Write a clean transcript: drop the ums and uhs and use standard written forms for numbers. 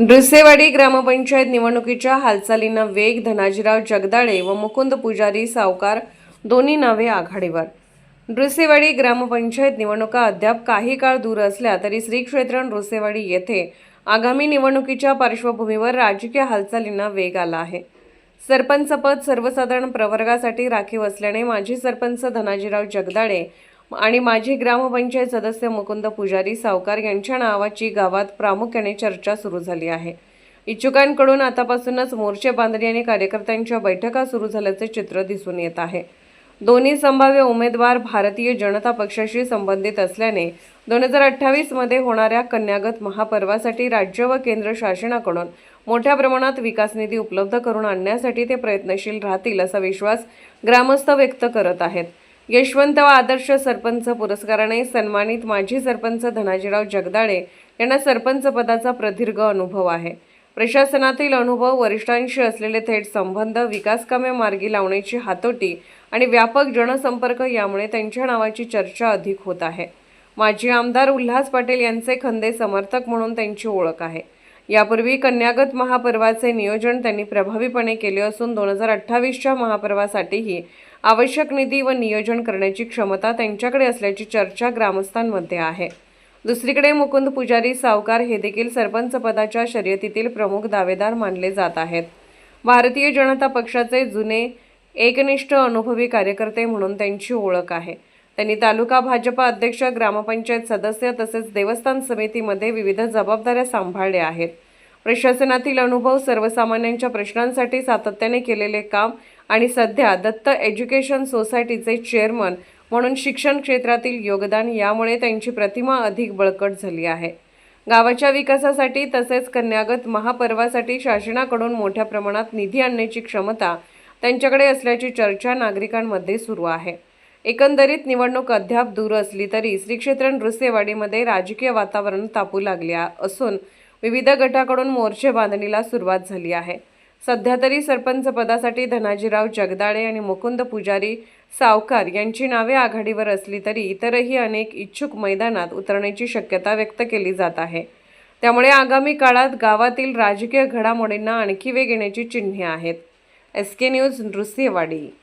नृसेवाडी ग्रामपंचायत निवडणुकीच्या हालचालींना वेग. धनाजीराव जगदाळे व मुकुंद पुजारी सावकार दोन्ही नावे आघाडीवर. नृसेवाडी ग्रामपंचायत निवडणुका अद्याप काही काळ दूर असल्या तरी श्री क्षेत्र नृसेवाडी येथे आगामी निवडणुकीच्या पार्श्वभूमीवर राजकीय हालचालींना वेग आला आहे. सरपंच पद सर्वसाधारण प्रवर्गासाठी राखीव असल्याने माजी सरपंच धनाजीराव जगदाळे आणि माजी ग्रामपंचायत सदस्य मुकुंद पुजारी सावकार यांच्या नावाची गावात प्रामुख्याने चर्चा सुरू झाली आहे. इच्छुकांकडून आतापासूनच मोर्चे बांधणी आणि कार्यकर्त्यांच्या बैठका सुरू झाल्याचे चित्र दिसून येत आहे. दोन्ही संभाव्य उमेदवार भारतीय जनता पक्षाशी संबंधित असल्याने 2028 मध्ये होणाऱ्या कन्यागत महापर्वासाठी राज्य व केंद्र शासनाकडून मोठ्या प्रमाणात विकास निधी उपलब्ध करून आणण्यासाठी ते प्रयत्नशील राहतील असा विश्वास ग्रामस्थ व्यक्त करत आहेत. यशवंत व आदर्श सरपंच पुरस्काराने सन्मानित माजी सरपंच धनाजीराव जगदाळे यांना सरपंच पदाचा प्रदीर्घ अनुभव आहे. प्रशासनातील अनुभव, वरिष्ठांशी असलेले थेट संबंध, विकासकामे मार्गी लावण्याची हातोटी आणि व्यापक जनसंपर्क यामुळे त्यांच्या नावाची चर्चा अधिक होत आहे. माजी आमदार उल्हास पाटील यांचे खंदे समर्थक म्हणून त्यांची ओळख आहे. यापूर्वी कन्यागत महापर्वाचे नियोजन त्यांनी प्रभावीपणे केले असून 2028च्या महापर्वासाठीही आवश्यक निधी व नियोजन करण्याची क्षमता त्यांच्याकडे असल्याची चर्चा ग्रामस्थांमध्ये आहे. दुसरीकडे मुकुंद पुजारी सावकार हे देखील सरपंच पदाच्या शर्यतीतील प्रमुख दावेदार मानले जात आहेत. भारतीय जनता पक्षाचे जुने एकनिष्ठ अनुभवी कार्यकर्ते म्हणून त्यांची ओळख आहे. त्यांनी तालुका भाजपा अध्यक्ष, ग्रामपंचायत सदस्य तसेच देवस्थान समितीमध्ये विविध जबाबदाऱ्या सांभाळल्या आहेत. प्रशासनातील अनुभव, सर्वसामान्यांच्या प्रश्नांसाठी सातत्याने केलेले काम आणि सध्या दत्त एज्युकेशन सोसायटीचे चेअरमन म्हणून शिक्षण क्षेत्रातील योगदान यामुळे त्यांची प्रतिमा अधिक बळकट झाली आहे. गावाच्या विकासासाठी तसेच कन्यागत महापर्वासाठी शासनाकडून मोठ्या प्रमाणात निधी आणण्याची क्षमता त्यांच्याकडे असल्याची चर्चा नागरिकांमध्ये सुरू आहे. एकंदरीत निवडणूक अद्याप दूर असली तरी श्री क्षेत्र नृसेवाडीमध्ये राजकीय वातावरण तापू लागले असून विविध गटाकडून मोर्चे बांधणीला सुरुवात झाली आहे. सध्या तरी सरपंच पदासाठी धनाजीराव जगदाळे आणि मुकुंद पुजारी सावकार यांची नावे आघाडीवर असली तरी इतरही अनेक इच्छुक मैदानात उतरण्याची शक्यता व्यक्त केली जात आहे. त्यामुळे आगामी काळात गावातील राजकीय घडामोडींना आणखी वेग येण्याची चिन्हे आहेत. SK news नृसेवाडी.